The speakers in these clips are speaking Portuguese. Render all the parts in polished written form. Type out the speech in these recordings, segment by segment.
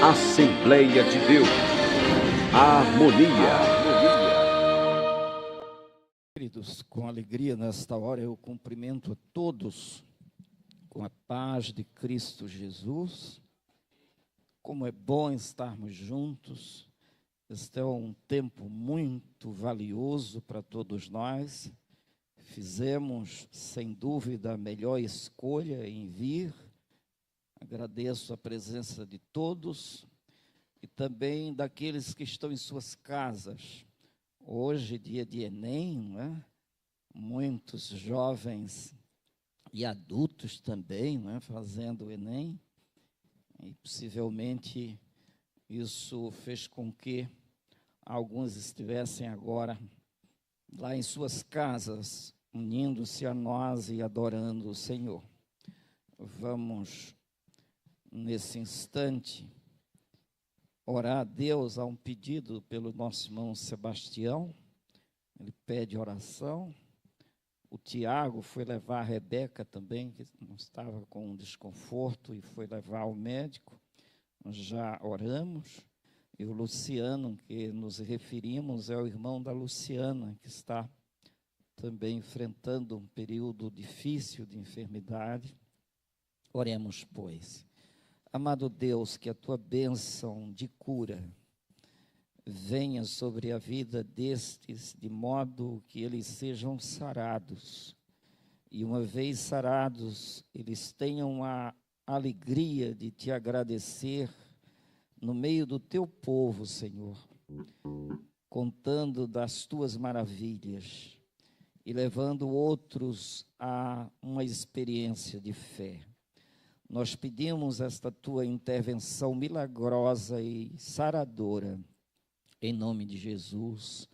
Assembleia de Deus, harmonia. Queridos, com alegria nesta hora eu cumprimento a todos com a paz de Cristo Jesus. Como é bom estarmos juntos. Este é um tempo muito valioso para todos nós. Fizemos, sem dúvida, a melhor escolha em vir. Agradeço a presença de todos e também daqueles que estão em suas casas. Hoje, dia de Enem, né? Muitos jovens e adultos também, né? Fazendo o Enem. E possivelmente isso fez com que alguns estivessem agora lá em suas casas, unindo-se a nós e adorando o Senhor. Vamos, nesse instante, orar a Deus a um pedido pelo nosso irmão Sebastião. Ele pede oração. O Tiago foi levar a Rebeca também, que não estava com um desconforto, e foi levar ao médico. Nós já oramos. E o Luciano, que nos referimos, é o irmão da Luciana, que está também enfrentando um período difícil de enfermidade. Oremos, pois. Amado Deus, que a tua bênção de cura venha sobre a vida destes, de modo que eles sejam sarados. E uma vez sarados, eles tenham a alegria de te agradecer no meio do teu povo, Senhor, contando das tuas maravilhas e levando outros a uma experiência de fé. Nós pedimos esta tua intervenção milagrosa e saradora, em nome de Jesus.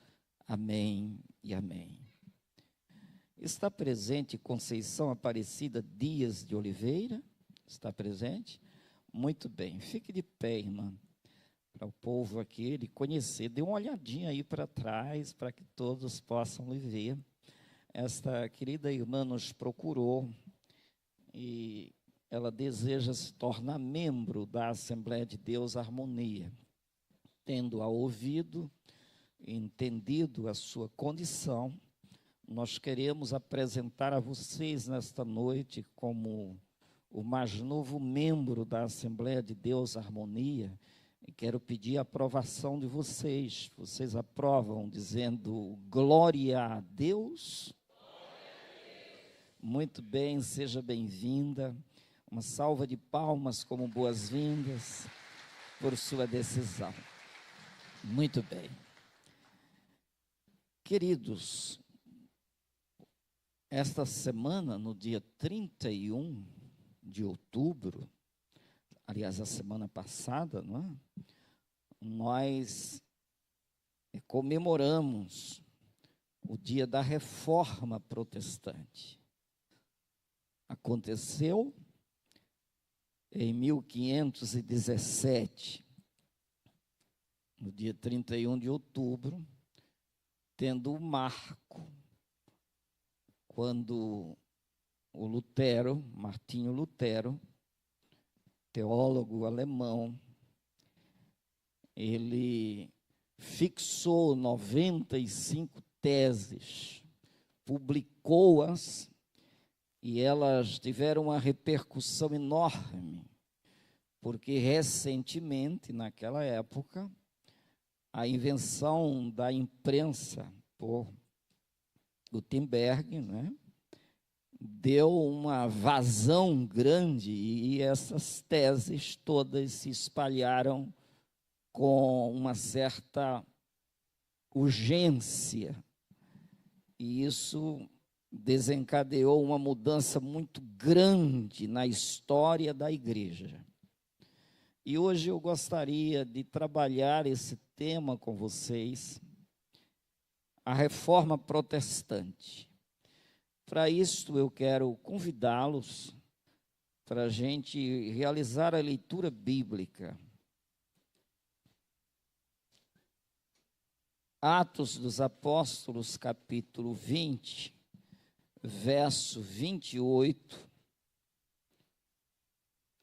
Amém e amém. Está presente Conceição Aparecida Dias de Oliveira? Está presente? Muito bem. Fique de pé, irmã, para o povo aqui lhe conhecer. Dê uma olhadinha aí para trás, para que todos possam lhe ver. Esta querida irmã nos procurou e ela deseja se tornar membro da Assembleia de Deus Harmonia. Tendo-a ouvido e entendido a sua condição, nós queremos apresentar a vocês nesta noite como o mais novo membro da Assembleia de Deus Harmonia. E quero pedir a aprovação de vocês. Vocês aprovam dizendo glória a Deus? Muito bem, seja bem-vinda. Uma salva de palmas como boas-vindas por sua decisão. Muito bem. Queridos, esta semana, no dia 31 de outubro, aliás, a semana passada, não é? Nós comemoramos o dia da Reforma Protestante. Aconteceu em 1517, no dia 31 de outubro, tendo o marco, quando o Lutero, Martinho Lutero, teólogo alemão, ele fixou 95 teses, publicou-as, e elas tiveram uma repercussão enorme, porque recentemente, naquela época, a invenção da imprensa por Gutenberg, né, deu uma vazão grande e essas teses todas se espalharam com uma certa urgência. E isso desencadeou uma mudança muito grande na história da igreja. E hoje eu gostaria de trabalhar esse tema com vocês, a Reforma Protestante. Para isso, eu quero convidá-los para a gente realizar a leitura bíblica. Atos dos Apóstolos, capítulo 20, verso 28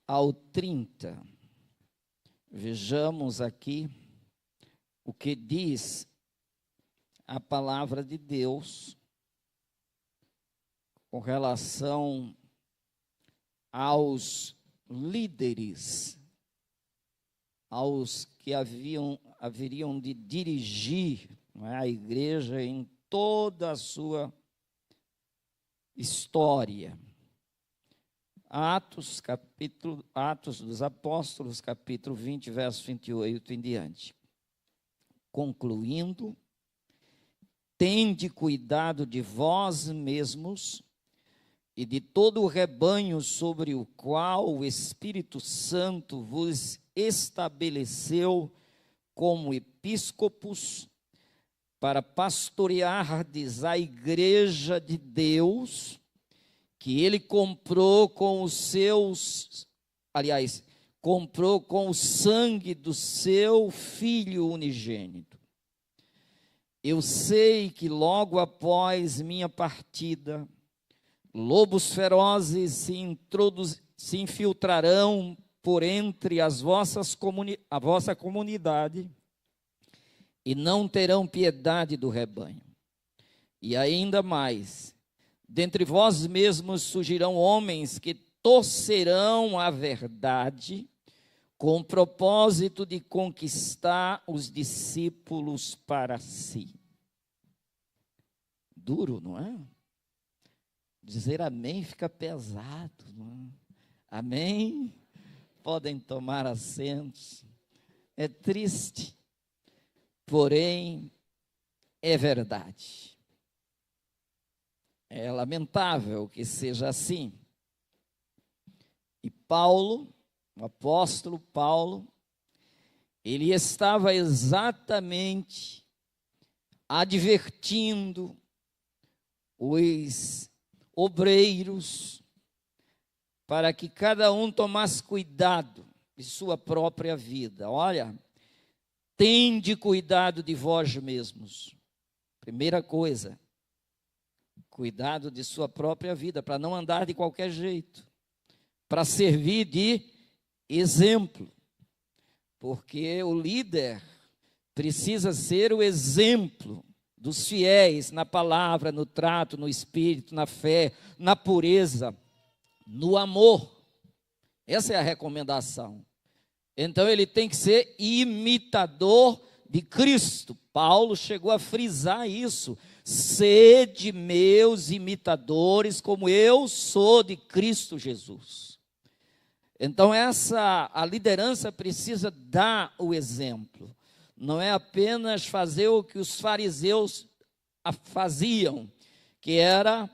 ao 30. vejamos aqui o que diz a palavra de Deus com relação aos líderes, aos que haveriam de dirigir, não é, a igreja em toda a sua história. Atos dos Apóstolos, capítulo 20, verso 28 em diante. Concluindo, tende cuidado de vós mesmos e de todo o rebanho sobre o qual o Espírito Santo vos estabeleceu como episcopos, para pastoreardes a igreja de Deus, que ele comprou com comprou com o sangue do seu Filho unigênito. Eu sei que logo após minha partida, lobos ferozes se infiltrarão por entre a vossa comunidade e não terão piedade do rebanho. E ainda mais, dentre vós mesmos surgirão homens que torcerão a verdade com o propósito de conquistar os discípulos para si. Duro, não é? Dizer amém fica pesado, não é? Amém? Podem tomar assentos. É triste, porém é verdade. É lamentável que seja assim. E Paulo, o apóstolo Paulo, ele estava exatamente advertindo os obreiros para que cada um tomasse cuidado de sua própria vida. Olha, tende cuidado de vós mesmos. Primeira coisa, cuidado de sua própria vida, para não andar de qualquer jeito, para servir de exemplo, porque o líder precisa ser o exemplo dos fiéis na palavra, no trato, no espírito, na fé, na pureza, no amor. Essa é a recomendação. Então ele tem que ser imitador de Cristo. Paulo chegou a frisar isso: sede meus imitadores, como eu sou de Cristo Jesus. Então a liderança precisa dar o exemplo. Não é apenas fazer o que os fariseus faziam, que era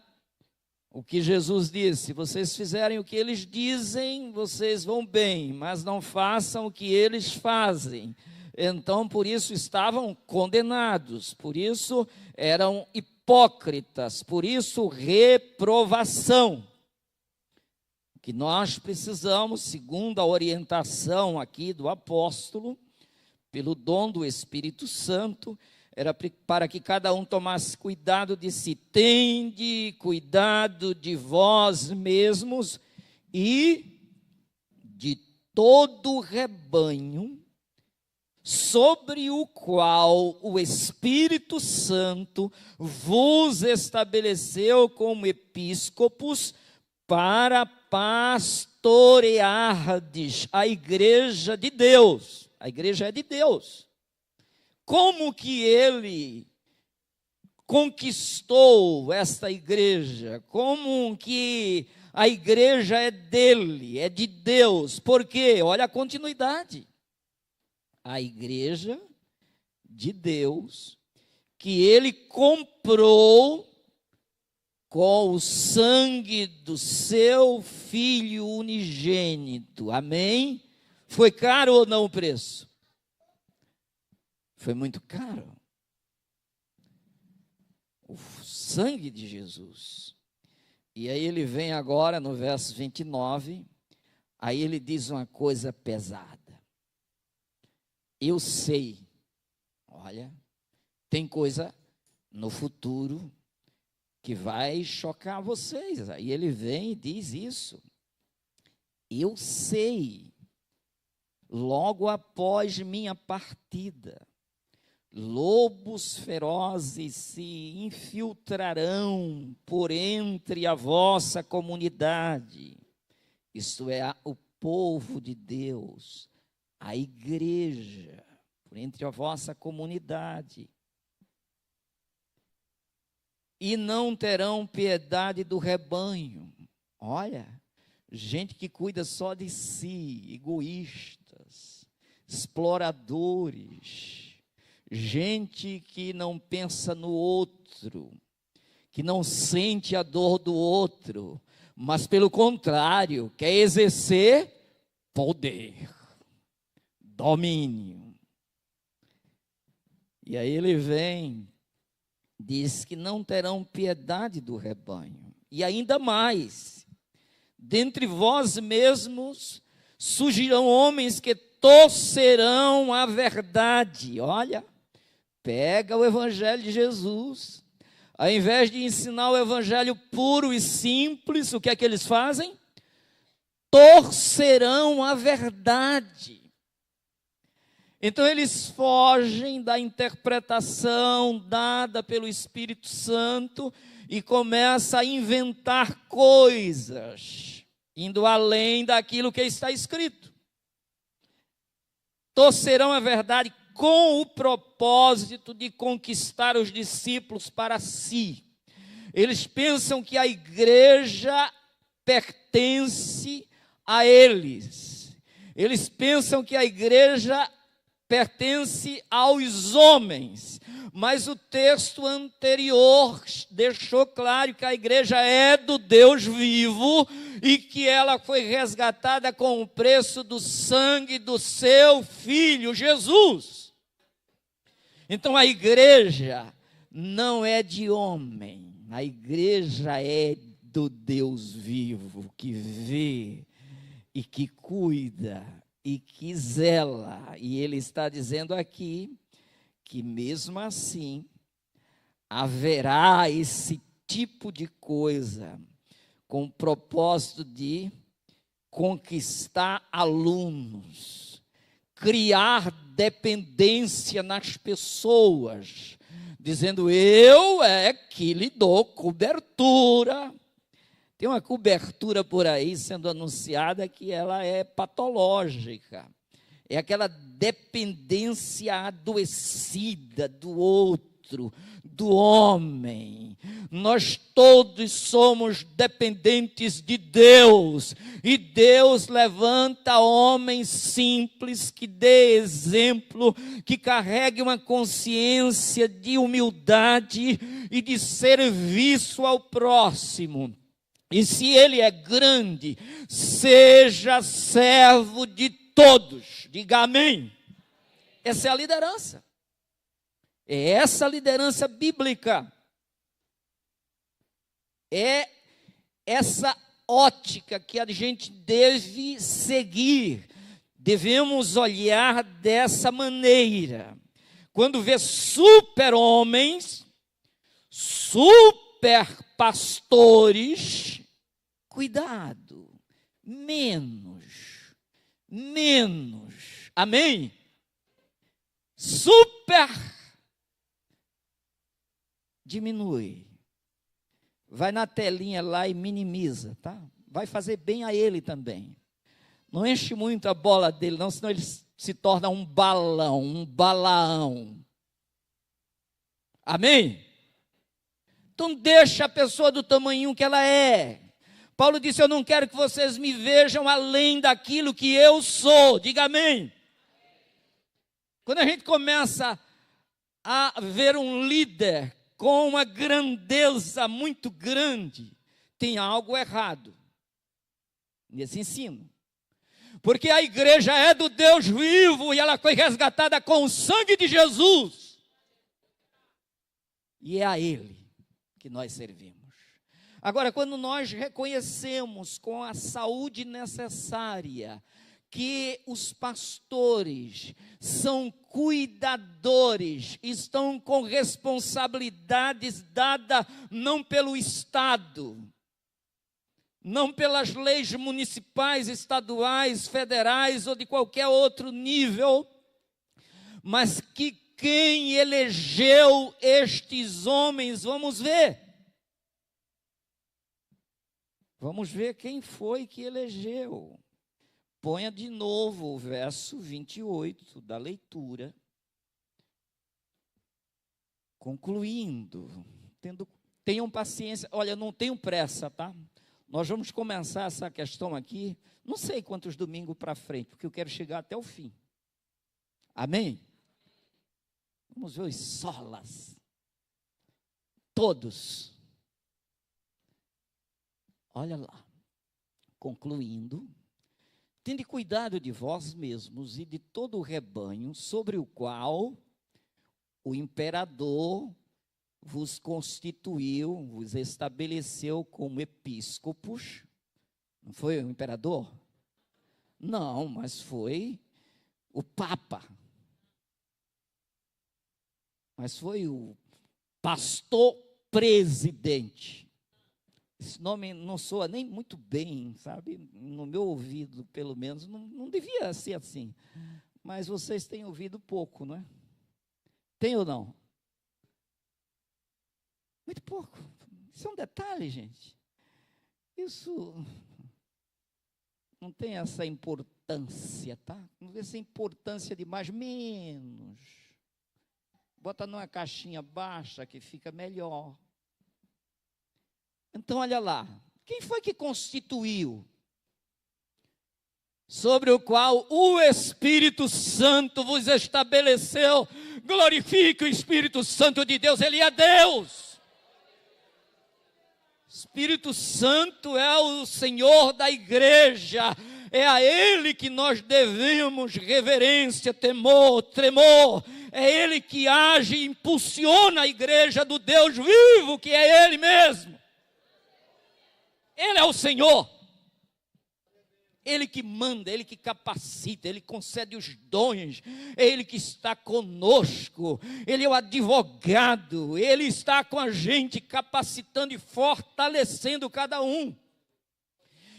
o que Jesus disse: se vocês fizerem o que eles dizem, vocês vão bem, mas não façam o que eles fazem. Então, por isso estavam condenados, por isso eram hipócritas, por isso reprovação. Que nós precisamos, segundo a orientação aqui do apóstolo, pelo dom do Espírito Santo, era para que cada um tomasse cuidado de si. Tende cuidado de vós mesmos e de todo o rebanho sobre o qual o Espírito Santo vos estabeleceu como episcopos para pastoreardes a igreja de Deus. A igreja é de Deus. Como que ele conquistou esta igreja? Como que a igreja é dele, é de Deus? Por quê? Olha a continuidade. A igreja de Deus, que ele comprou com o sangue do seu Filho unigênito. Amém? Foi caro ou não o preço? Foi muito caro. O sangue de Jesus. E aí ele vem agora no verso 29, aí ele diz uma coisa pesada. Eu sei, olha, tem coisa no futuro que vai chocar vocês. Aí ele vem e diz isso. Eu sei. logo após minha partida, lobos ferozes se infiltrarão por entre a vossa comunidade, isto é, o povo de Deus, a igreja, por entre a vossa comunidade, e não terão piedade do rebanho. Olha, gente que cuida só de si, egoístas, exploradores, gente que não pensa no outro, que não sente a dor do outro, mas pelo contrário, quer exercer poder, domínio. E aí ele vem, diz que não terão piedade do rebanho. E ainda mais, dentre vós mesmos surgirão homens que torcerão a verdade. Olha, pega o evangelho de Jesus, ao invés de ensinar o evangelho puro e simples, o que é que eles fazem? Torcerão a verdade. Então eles fogem da interpretação dada pelo Espírito Santo e começam a inventar coisas, indo além daquilo que está escrito. Torcerão a verdade com o propósito de conquistar os discípulos para si. Eles pensam que a igreja pertence a eles. Eles pensam que a igreja pertence aos homens, mas o texto anterior deixou claro que a igreja é do Deus vivo e que ela foi resgatada com o preço do sangue do seu Filho Jesus. Então a igreja não é de homem, a igreja é do Deus vivo, que vê e que cuida e que zela. E ele está dizendo aqui que mesmo assim haverá esse tipo de coisa com o propósito de conquistar alunos, criar dependência nas pessoas, dizendo: eu é que lhe dou cobertura. Tem uma cobertura por aí sendo anunciada que ela é patológica. É aquela dependência adoecida do outro, do homem. Nós todos somos dependentes de Deus. E Deus levanta homens simples que dê exemplo, que carregue uma consciência de humildade e de serviço ao próximo. E se ele é grande, seja servo de todos. Diga amém. Essa é a liderança. É essa a liderança bíblica. É essa ótica que a gente deve seguir. Devemos olhar dessa maneira. Quando vê super-homens, super-pastores, cuidado, menos, amém? Super, diminui, vai na telinha lá e minimiza, tá? Vai fazer bem a ele também, não enche muito a bola dele não, senão ele se torna um balão, um balaão, amém? Então deixa a pessoa do tamanho que ela é. Paulo disse: eu não quero que vocês me vejam além daquilo que eu sou. Diga amém. Quando a gente começa a ver um líder com uma grandeza muito grande, tem algo errado nesse ensino. Porque a igreja é do Deus vivo e ela foi resgatada com o sangue de Jesus. E é a Ele que nós servimos. Agora, quando nós reconhecemos com a saúde necessária que os pastores são cuidadores, estão com responsabilidades dadas não pelo Estado, não pelas leis municipais, estaduais, federais ou de qualquer outro nível, mas que quem elegeu estes homens, vamos ver. Vamos ver quem foi que elegeu. Ponha de novo o verso 28 da leitura. Concluindo, tenham paciência. Olha, não tenham pressa, tá? Nós vamos começar essa questão aqui, não sei quantos domingos para frente, porque eu quero chegar até o fim. Amém? Vamos ver os solas. Todos. Olha lá. Concluindo, tende cuidado de vós mesmos e de todo o rebanho sobre o qual o imperador vos constituiu, vos estabeleceu como episcopos. Não foi o imperador? Não, mas foi o Papa. Mas foi o pastor presidente. Esse nome não soa nem muito bem, sabe? No meu ouvido, pelo menos, não devia ser assim. Mas vocês têm ouvido pouco, não é? Tem ou não? Muito pouco. Isso é um detalhe, gente. Isso não tem essa importância, tá? Não tem essa importância de mais menos. Bota numa caixinha baixa que fica melhor. Então, olha lá. Quem foi que constituiu? Sobre o qual o Espírito Santo vos estabeleceu. Glorifique o Espírito Santo de Deus, Ele é Deus. Espírito Santo é o Senhor da igreja, é a Ele que nós devemos reverência, temor, tremor, é Ele que age e impulsiona a igreja do Deus vivo, que é Ele mesmo. Ele é o Senhor. Ele que manda, Ele que capacita, Ele concede os dons, é Ele que está conosco, Ele é o advogado, Ele está com a gente, capacitando e fortalecendo cada um.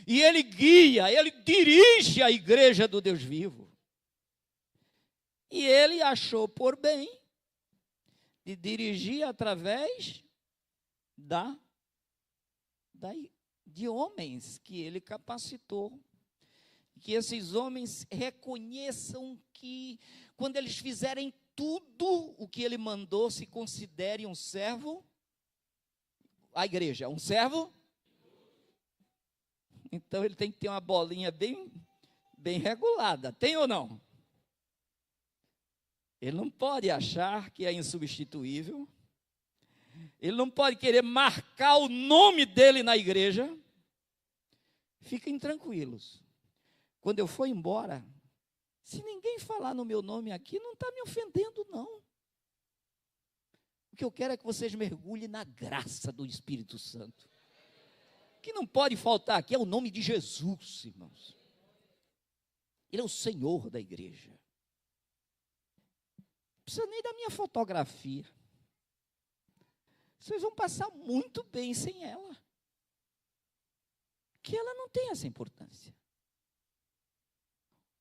E Ele guia, Ele dirige a igreja do Deus vivo. E Ele achou por bem de dirigir através de homens que Ele capacitou. Que esses homens reconheçam que, quando eles fizerem tudo o que Ele mandou, se considerem um servo. A igreja, um servo. Então, ele tem que ter uma bolinha bem regulada. Tem ou não? Ele não pode achar que é insubstituível. Ele não pode querer marcar o nome dele na igreja. Fiquem tranquilos. Quando eu for embora, se ninguém falar no meu nome aqui, não está me ofendendo, não. O que eu quero é que vocês mergulhem na graça do Espírito Santo. O que não pode faltar aqui é o nome de Jesus, irmãos. Ele é o Senhor da igreja. Não precisa nem da minha fotografia. Vocês vão passar muito bem sem ela. Porque ela não tem essa importância.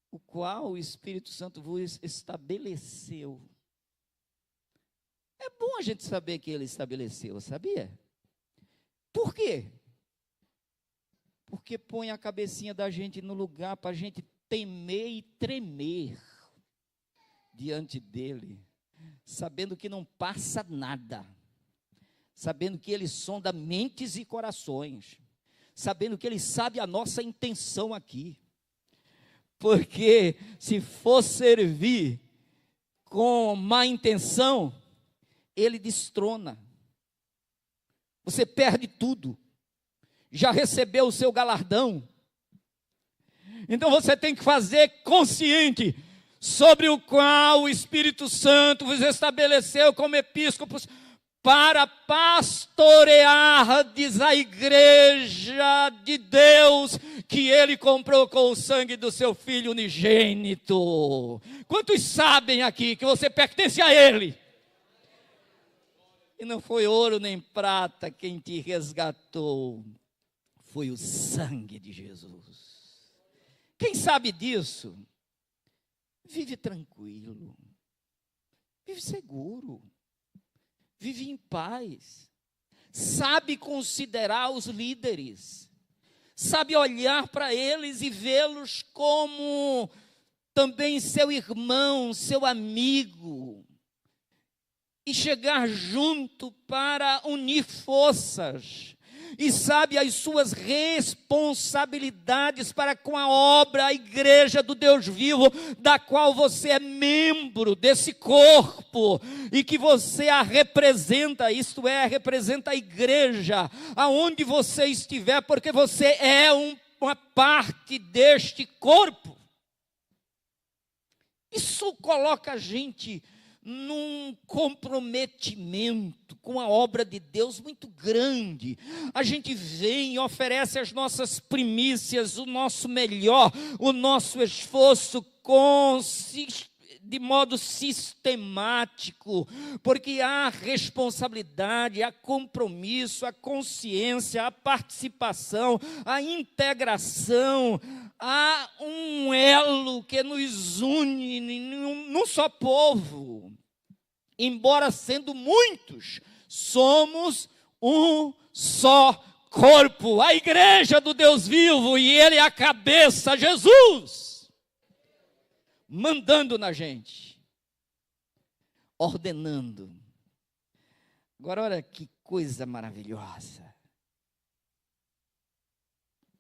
O qual o Espírito Santo vos estabeleceu. É bom a gente saber que Ele estabeleceu, sabia? Por quê? Porque põe a cabecinha da gente no lugar para a gente temer e tremer diante dEle, sabendo que não passa nada, sabendo que Ele sonda mentes e corações, sabendo que Ele sabe a nossa intenção aqui. Porque se for servir com má intenção, Ele destrona. Você perde tudo. Já recebeu o seu galardão. Então você tem que fazer consciente, sobre o qual o Espírito Santo vos estabeleceu como episcopos, para pastorear, diz a igreja de Deus, que Ele comprou com o sangue do seu Filho unigênito. Quantos sabem aqui que você pertence a Ele? E não foi ouro nem prata quem te resgatou, foi o sangue de Jesus. Quem sabe disso, vive tranquilo, vive seguro, vive em paz, sabe considerar os líderes, sabe olhar para eles e vê-los como também seu irmão, seu amigo, e chegar junto para unir forças, e sabe as suas responsabilidades para com a obra, a igreja do Deus vivo, da qual você é membro desse corpo, e que você a representa, isto é, representa a igreja, aonde você estiver, porque você é uma parte deste corpo. Isso coloca a gente num comprometimento com a obra de Deus muito grande. A gente vem e oferece as nossas primícias, o nosso melhor, o nosso esforço de modo sistemático, porque há responsabilidade, há compromisso, há consciência, há participação, há integração, há um elo que nos une num só povo. Embora sendo muitos, somos um só corpo, a igreja do Deus vivo, e Ele é a cabeça, Jesus, mandando na gente, ordenando. Agora, olha que coisa maravilhosa.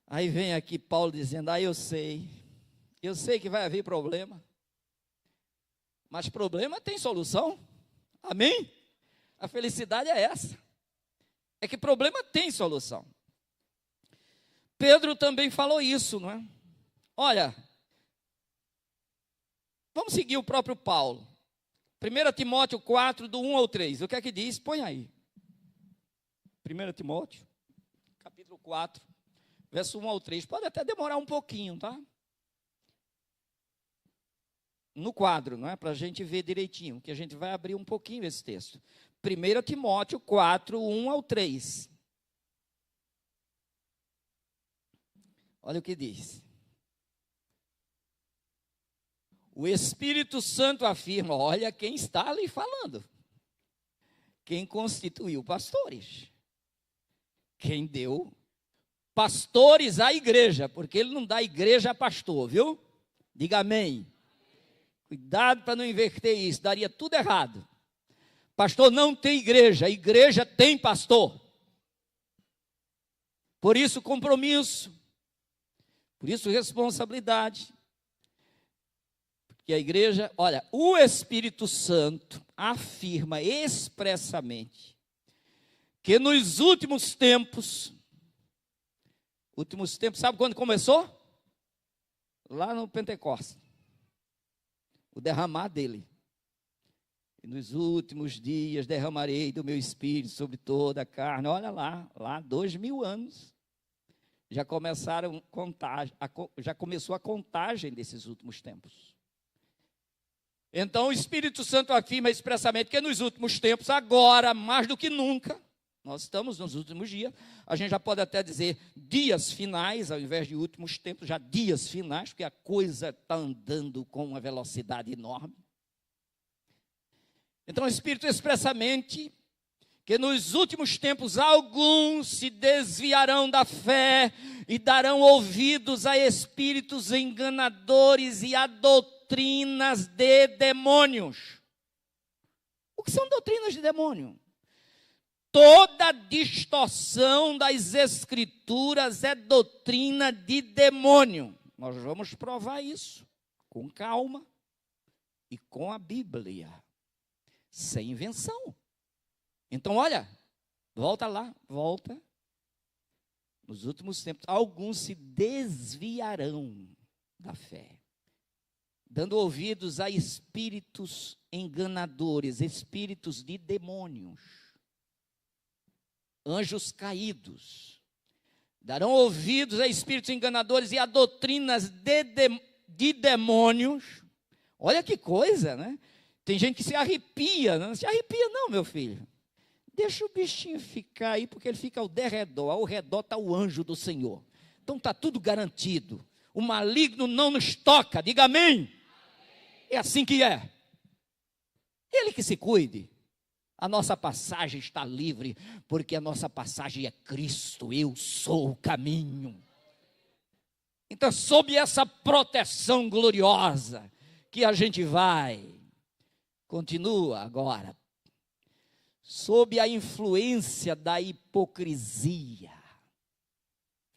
Aí vem aqui Paulo dizendo, eu sei que vai haver problema, mas problema tem solução, amém? A felicidade é essa, é que problema tem solução. Pedro também falou isso, não é? Olha, vamos seguir o próprio Paulo, 1 Timóteo 4, do 1 ao 3, o que é que diz? Põe aí, 1 Timóteo, capítulo 4, verso 1 ao 3, pode até demorar um pouquinho, tá? No quadro, não é? Para a gente ver direitinho, que a gente vai abrir um pouquinho esse texto. 1 Timóteo 4, 1 ao 3. Olha o que diz. O Espírito Santo afirma, olha quem está ali falando. Quem constituiu pastores. Quem deu pastores à igreja, porque ele não dá igreja a pastor, viu? Diga amém. Cuidado para não inverter isso, daria tudo errado. Pastor não tem igreja, a igreja tem pastor. Por isso compromisso, por isso responsabilidade. Porque a igreja, olha, o Espírito Santo afirma expressamente que nos últimos tempos, sabe quando começou? Lá no Pentecostes. O derramar dele. E nos últimos dias derramarei do meu espírito sobre toda a carne. Olha lá 2000 anos. Já começou a contagem desses últimos tempos. Então o Espírito Santo afirma expressamente que nos últimos tempos, agora mais do que nunca, nós estamos nos últimos dias, a gente já pode até dizer dias finais, ao invés de últimos tempos, já dias finais, porque a coisa está andando com uma velocidade enorme. Então o Espírito expressamente que nos últimos tempos alguns se desviarão da fé e darão ouvidos a espíritos enganadores e a doutrinas de demônios. O que são doutrinas de demônio? Toda distorção das escrituras é doutrina de demônio. Nós vamos provar isso com calma e com a Bíblia, sem invenção. Então, olha, volta. Nos últimos tempos, alguns se desviarão da fé, dando ouvidos a espíritos enganadores, espíritos de demônios. Anjos caídos, darão ouvidos a espíritos enganadores e a doutrinas de demônios. Olha que coisa, né? Tem gente que se arrepia, não se arrepia não, meu filho. Deixa o bichinho ficar aí, porque ele fica ao derredor. Ao redor está o anjo do Senhor. Então está tudo garantido. O maligno não nos toca. Diga amém. É assim que é. Ele que se cuide. A nossa passagem está livre, porque a nossa passagem é Cristo. Eu sou o caminho. Então, sob essa proteção gloriosa que a gente vai, continua agora, sob a influência da hipocrisia.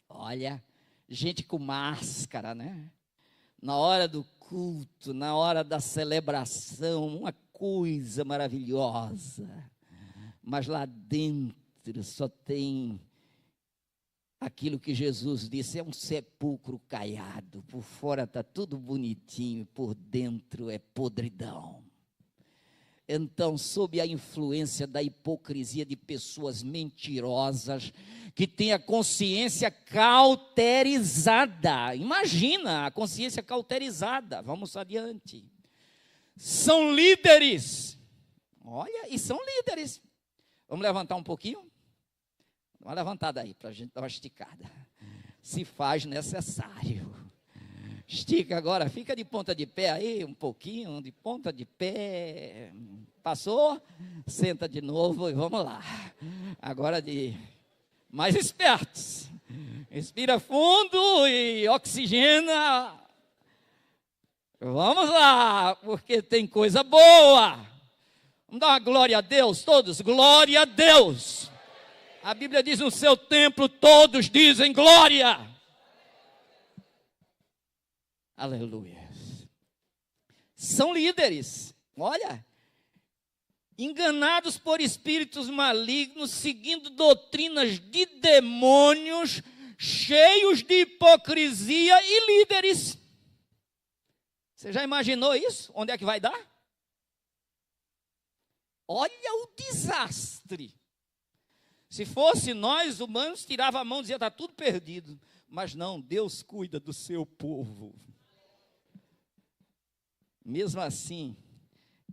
Olha, gente com máscara, né? Na hora do culto, na hora da celebração, uma coisa maravilhosa. Mas lá dentro só tem aquilo que Jesus disse, é um sepulcro caiado. Por fora está tudo bonitinho, por dentro é podridão. Então, sob a influência da hipocrisia de pessoas mentirosas, que têm a consciência cauterizada. Imagina a consciência cauterizada. Vamos adiante. São líderes. Olha, e são líderes. Vamos levantar um pouquinho? Dá uma levantada aí, para a gente dar uma esticada. Se faz necessário. Estica agora, fica de ponta de pé aí, um pouquinho, de ponta de pé. Passou? Senta de novo e vamos lá. Agora de mais espertos. Respira fundo e oxigena. Vamos lá, porque tem coisa boa. Vamos dar uma glória a Deus, todos. Glória a Deus. A Bíblia diz, no seu templo todos dizem glória. Aleluia. São líderes, olha, enganados por espíritos malignos, seguindo doutrinas de demônios, cheios de hipocrisia e líderes. Você já imaginou isso? Onde é que vai dar? Olha o desastre. Se fosse nós, humanos, tirava a mão e dizia, está tudo perdido. Mas não, Deus cuida do seu povo. Mesmo assim,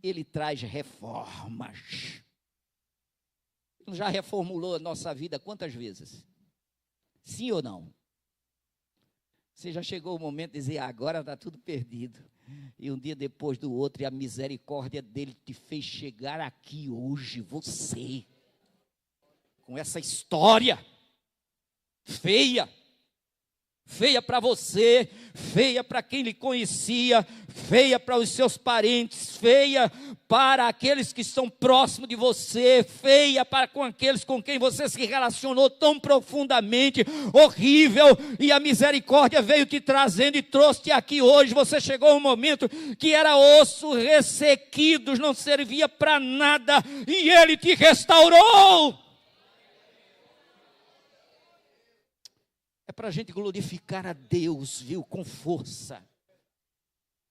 Ele traz reformas. Já reformulou a nossa vida quantas vezes? Sim ou não? Você já chegou o momento de dizer, agora está tudo perdido. E um dia depois do outro, e a misericórdia dele te fez chegar aqui hoje, você, com essa história feia. Feia para você, feia para quem lhe conhecia, feia para os seus parentes, feia para aqueles que estão próximos de você, feia para com aqueles com quem você se relacionou tão profundamente, horrível, e a misericórdia veio te trazendo e trouxe-te aqui hoje. Você chegou a um momento que era osso ressequidos, não servia para nada, e Ele te restaurou. É para a gente glorificar a Deus, viu, com força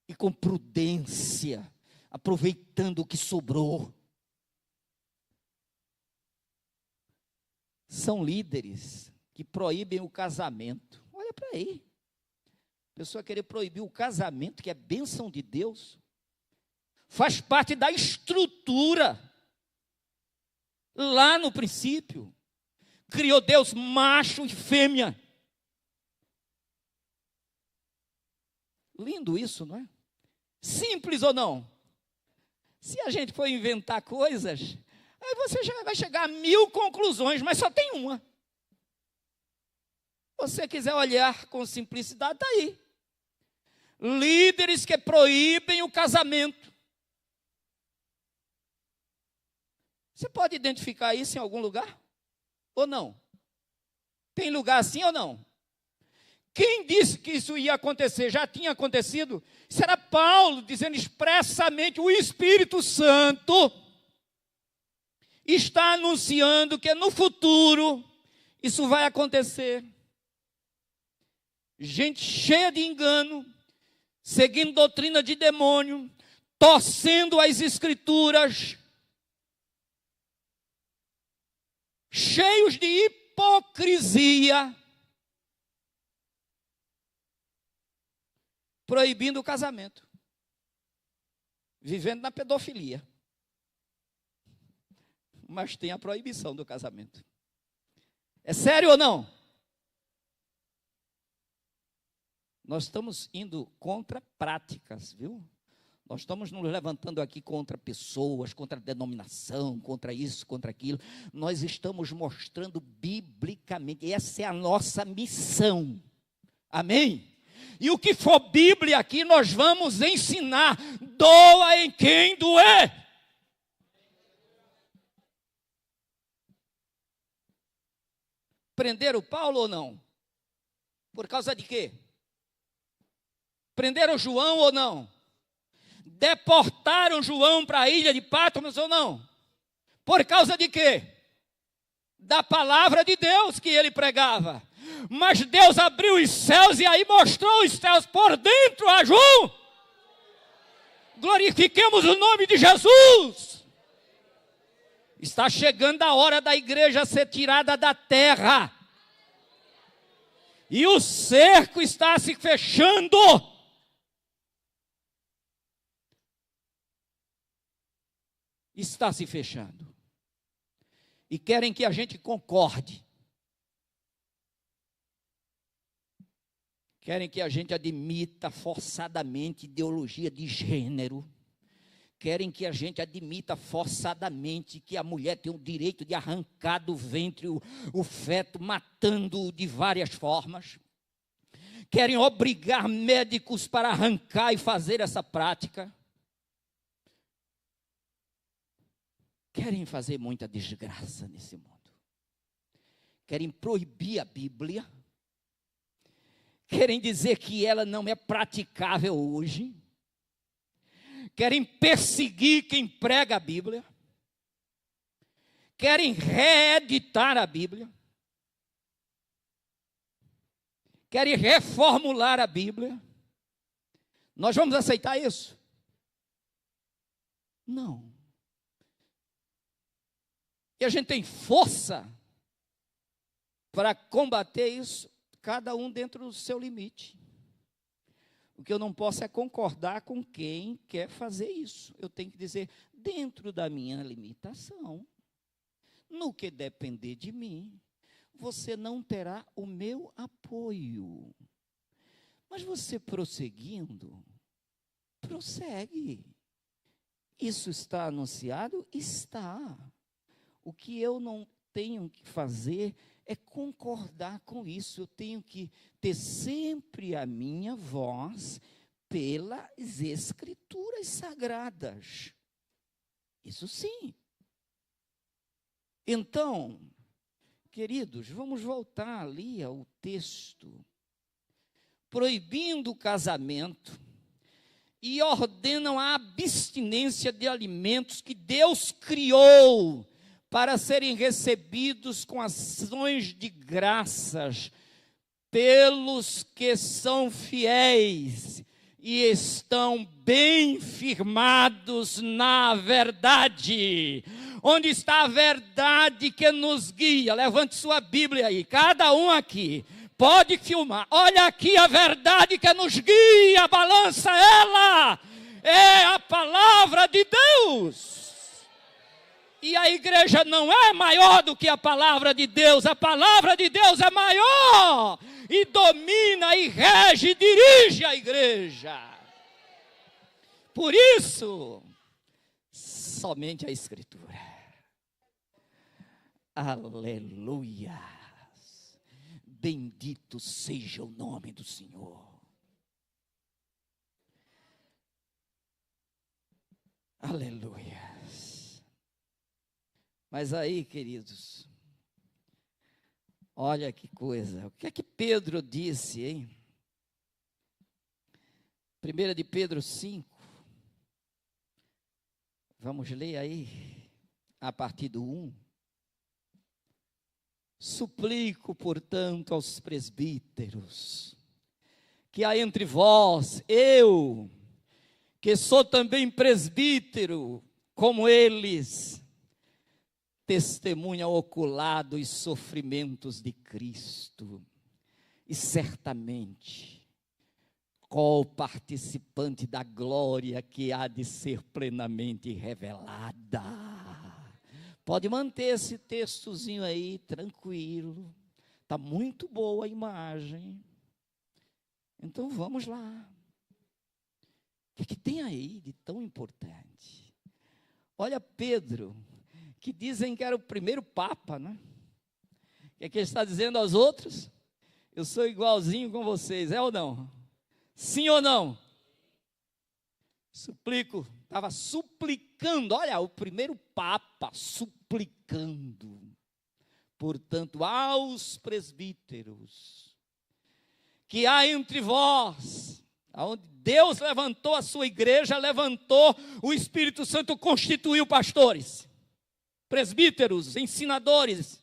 e com prudência, aproveitando o que sobrou. São líderes que proíbem o casamento. Olha para aí. A pessoa querer proibir o casamento, que é bênção de Deus, faz parte da estrutura. Lá no princípio, criou Deus macho e fêmea. Lindo isso, não é? Simples ou não? Se a gente for inventar coisas, aí você já vai chegar a 1000 conclusões, mas só tem uma. Se você quiser olhar com simplicidade, está aí. Líderes que proíbem o casamento. Você pode identificar isso em algum lugar? Ou não? Tem lugar assim ou não? Quem disse que isso ia acontecer? Já tinha acontecido? Isso era Paulo dizendo expressamente, o Espírito Santo está anunciando que no futuro isso vai acontecer. Gente cheia de engano, seguindo doutrina de demônio, torcendo as escrituras, cheios de hipocrisia, proibindo o casamento, vivendo na pedofilia. mas tem a proibição do casamento. É sério ou não? Nós estamos indo contra práticas, viu? Nós estamos nos levantando aqui contra pessoas, contra denominação, contra isso, contra aquilo. Nós estamos mostrando biblicamente. Essa é a nossa missão. Amém? E o que for Bíblia aqui, nós vamos ensinar. Doa em quem doer. Prenderam Paulo ou não? Por causa de quê? Prenderam João ou não? Deportaram João para a ilha de Patmos ou não? Por causa de quê? Da palavra de Deus que ele pregava. Mas Deus abriu os céus e aí mostrou os céus por dentro a João. Glorifiquemos o nome de Jesus. Está chegando a hora da igreja ser tirada da terra. E o cerco está se fechando. Está se fechando. E querem que a gente concorde. Querem que a gente admita forçadamente ideologia de gênero. Querem que a gente admita forçadamente que a mulher tem o direito de arrancar do ventre o feto, matando-o de várias formas. Querem obrigar médicos para arrancar e fazer essa prática. Querem fazer muita desgraça nesse mundo. Querem proibir a Bíblia. Querem dizer que ela não é praticável hoje. Querem perseguir quem prega a Bíblia. Querem reeditar a Bíblia. Querem reformular a Bíblia. Nós vamos aceitar isso? Não. E a gente tem força para combater isso, cada um dentro do seu limite. O que eu não posso é concordar com quem quer fazer isso. Eu tenho que dizer, dentro da minha limitação, no que depender de mim, você não terá o meu apoio. Mas você prosseguindo, prossegue. Isso está anunciado? Está. O que eu não tenho que fazer é concordar com isso. Eu tenho que ter sempre a minha voz pelas Escrituras Sagradas. Isso sim. Então, queridos, vamos voltar ali ao texto. Proibindo o casamento e ordenam a abstinência de alimentos que Deus criou para serem recebidos com ações de graças pelos que são fiéis e estão bem firmados na verdade. Onde está a verdade que nos guia? Levante sua Bíblia aí, cada um aqui. Pode filmar. Olha aqui a verdade que nos guia, balança ela. É a palavra de Deus. E a igreja não é maior do que a palavra de Deus. A palavra de Deus é maior. E domina, e rege, e dirige a igreja. Por isso, somente a Escritura. Aleluia. Bendito seja o nome do Senhor. Aleluia. Mas aí, queridos, olha que coisa. O que é que Pedro disse, hein? 1 de Pedro 5. Vamos ler aí, a partir do 1. Suplico, portanto, aos presbíteros, que há entre vós, eu, que sou também presbítero, como eles, testemunha ocular dos sofrimentos de Cristo, e certamente co-participante da glória que há de ser plenamente revelada. Pode manter esse textozinho aí, tranquilo. Está muito boa a imagem. Então vamos lá. O que tem aí de tão importante? Olha Pedro, que dizem que era o primeiro papa, né? O que ele está dizendo aos outros? Eu sou igualzinho com vocês, é ou não? Sim ou não? Suplico, estava suplicando, olha, o primeiro papa suplicando. Portanto, aos presbíteros, que há entre vós, aonde Deus levantou a sua igreja, levantou o Espírito Santo, constituiu pastores, presbíteros, ensinadores,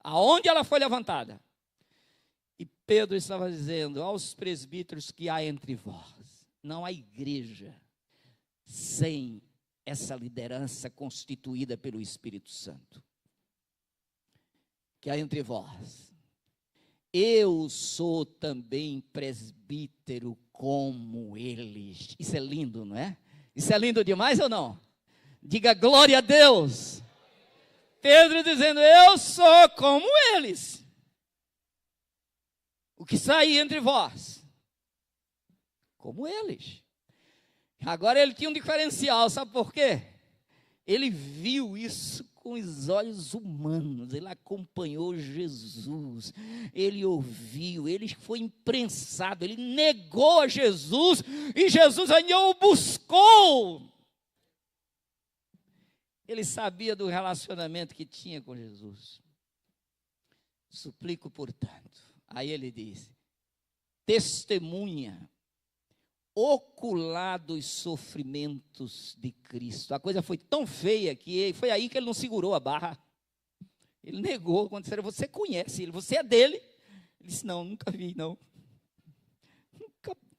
aonde ela foi levantada. E Pedro estava dizendo aos presbíteros que há entre vós, não há igreja sem essa liderança constituída pelo Espírito Santo. Que há entre vós. Eu sou também presbítero como eles. Isso é lindo, não é? Isso é lindo demais ou não? Diga glória a Deus. Pedro dizendo, eu sou como eles. O que sai entre vós? Como eles. Agora ele tinha um diferencial, sabe por quê? Ele viu isso com os olhos humanos, ele acompanhou Jesus, ele ouviu, ele foi imprensado, ele negou a Jesus, e Jesus ainda o buscou. Ele sabia do relacionamento que tinha com Jesus. Suplico, portanto, aí ele diz, testemunha ocular dos sofrimentos de Cristo. A coisa foi tão feia que foi aí que ele não segurou a barra. Ele negou, quando disseram, você conhece ele, você é dele? Ele disse, não, nunca vi, não.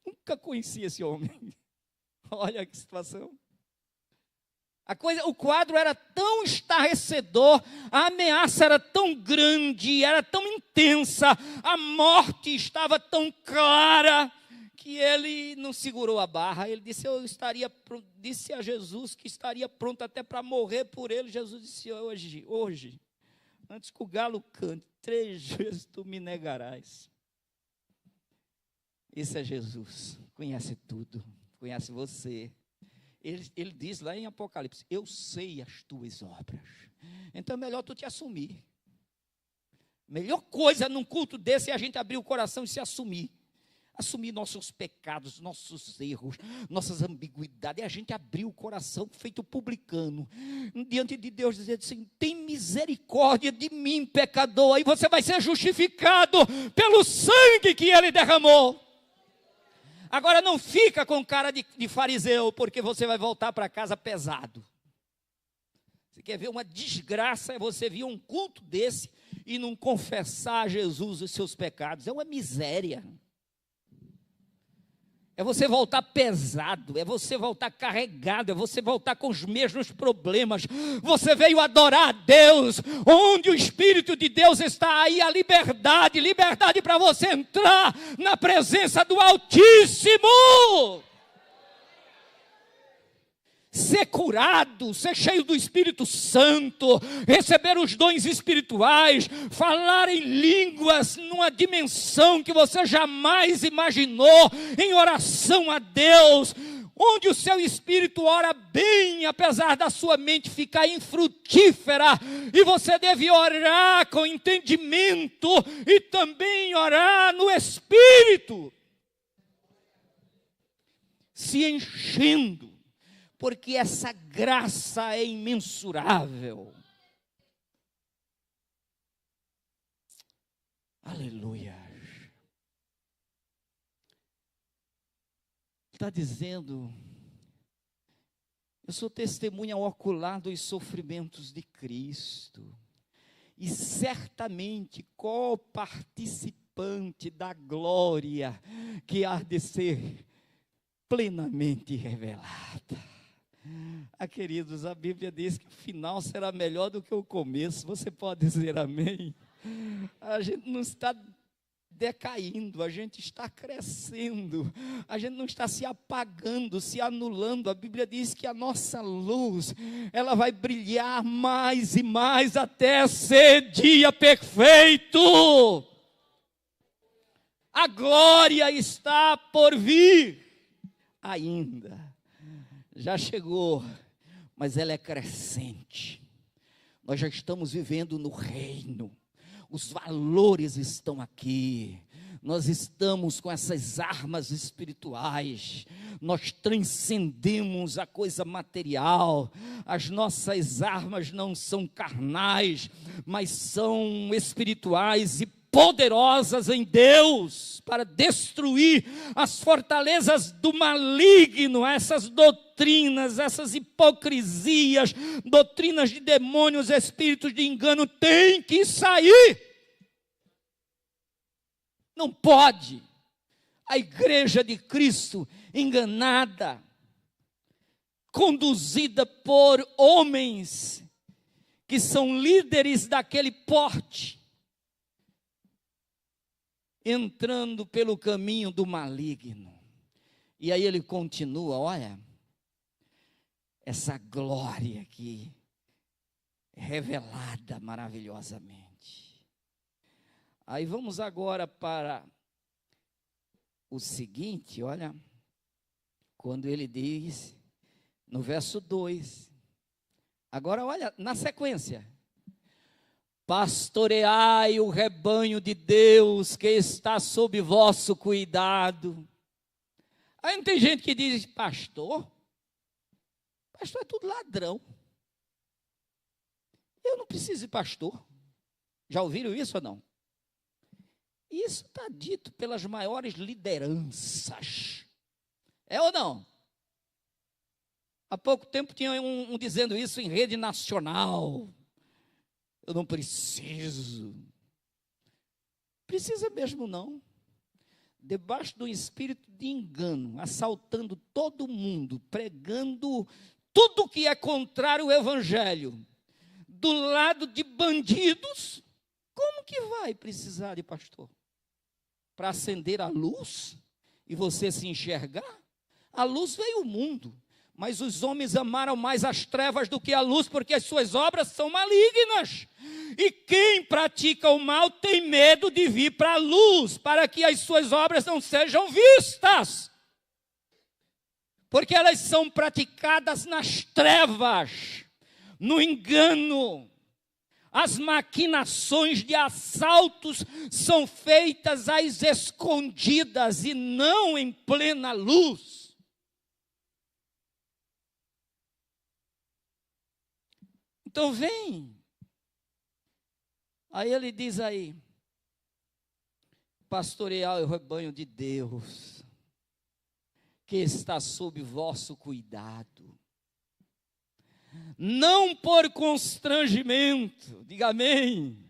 Nunca conheci esse homem. Olha que situação. O quadro era tão estarrecedor, a ameaça era tão grande, era tão intensa, a morte estava tão clara, que ele não segurou a barra. Ele disse, disse a Jesus que estaria pronto até para morrer por ele. Jesus disse, hoje, antes que o galo cante, 3 vezes tu me negarás. Esse é Jesus, conhece tudo, conhece você. Ele diz lá em Apocalipse, eu sei as tuas obras. Então é melhor tu te assumir. Melhor coisa num culto desse é a gente abrir o coração e se assumir. Assumir nossos pecados, nossos erros, nossas ambiguidades. E a gente abrir o coração, feito publicano, diante de Deus, dizer assim, tem misericórdia de mim, pecador. Aí você vai ser justificado pelo sangue que Ele derramou. Agora não fica com cara de fariseu, porque você vai voltar para casa pesado. Você quer ver uma desgraça, é você vir um culto desse e não confessar a Jesus os seus pecados. É uma miséria. É você voltar pesado, é você voltar carregado, é você voltar com os mesmos problemas. Você veio adorar a Deus, onde o Espírito de Deus está, aí a liberdade para você entrar na presença do Altíssimo. Ser curado, ser cheio do Espírito Santo, receber os dons espirituais, falar em línguas numa dimensão que você jamais imaginou, em oração a Deus, onde o seu espírito ora bem, apesar da sua mente ficar infrutífera, e você deve orar com entendimento e também orar no Espírito, se enchendo, porque essa graça é imensurável. Aleluia. Está dizendo, eu sou testemunha ocular dos sofrimentos de Cristo, e certamente co-participante da glória que há de ser plenamente revelada. Queridos, a Bíblia diz que o final será melhor do que o começo. Você pode dizer amém? A gente não está decaindo, a gente está crescendo, a gente não está se apagando, se anulando. A Bíblia diz que a nossa luz, ela vai brilhar mais e mais até ser dia perfeito. A glória está por vir ainda. Já chegou, mas ela é crescente. Nós já estamos vivendo no reino. Os valores estão aqui. Nós estamos com essas armas espirituais. Nós transcendemos a coisa material. As nossas armas não são carnais, mas são espirituais e poderosas em Deus para destruir as fortalezas do maligno, essas doutrinas, essas hipocrisias, doutrinas de demônios, espíritos de engano, tem que sair. Não pode a igreja de Cristo enganada, conduzida por homens que são líderes daquele porte, entrando pelo caminho do maligno. E aí ele continua, olha, essa glória aqui, revelada maravilhosamente. Aí vamos agora para o seguinte, olha, quando ele diz, no verso 2, agora olha, na sequência, pastoreai o rebanho de Deus que está sob vosso cuidado. Aí não tem gente que diz, pastor é tudo ladrão. Eu não preciso de pastor. Já ouviram isso ou não? Isso está dito pelas maiores lideranças. É ou não? Há pouco tempo tinha um dizendo isso em rede nacional. Eu não preciso. Precisa mesmo não. Debaixo do espírito de engano, assaltando todo mundo, pregando tudo que é contrário ao evangelho, do lado de bandidos, como que vai precisar de pastor? Para acender a luz e você se enxergar? A luz veio ao mundo, mas os homens amaram mais as trevas do que a luz, porque as suas obras são malignas. E quem pratica o mal tem medo de vir para a luz, para que as suas obras não sejam vistas. Porque elas são praticadas nas trevas, no engano. As maquinações de assaltos são feitas às escondidas e não em plena luz. Então vem. Aí ele diz aí, pastorear o rebanho de Deus, que está sob vosso cuidado. Não por constrangimento, diga amém,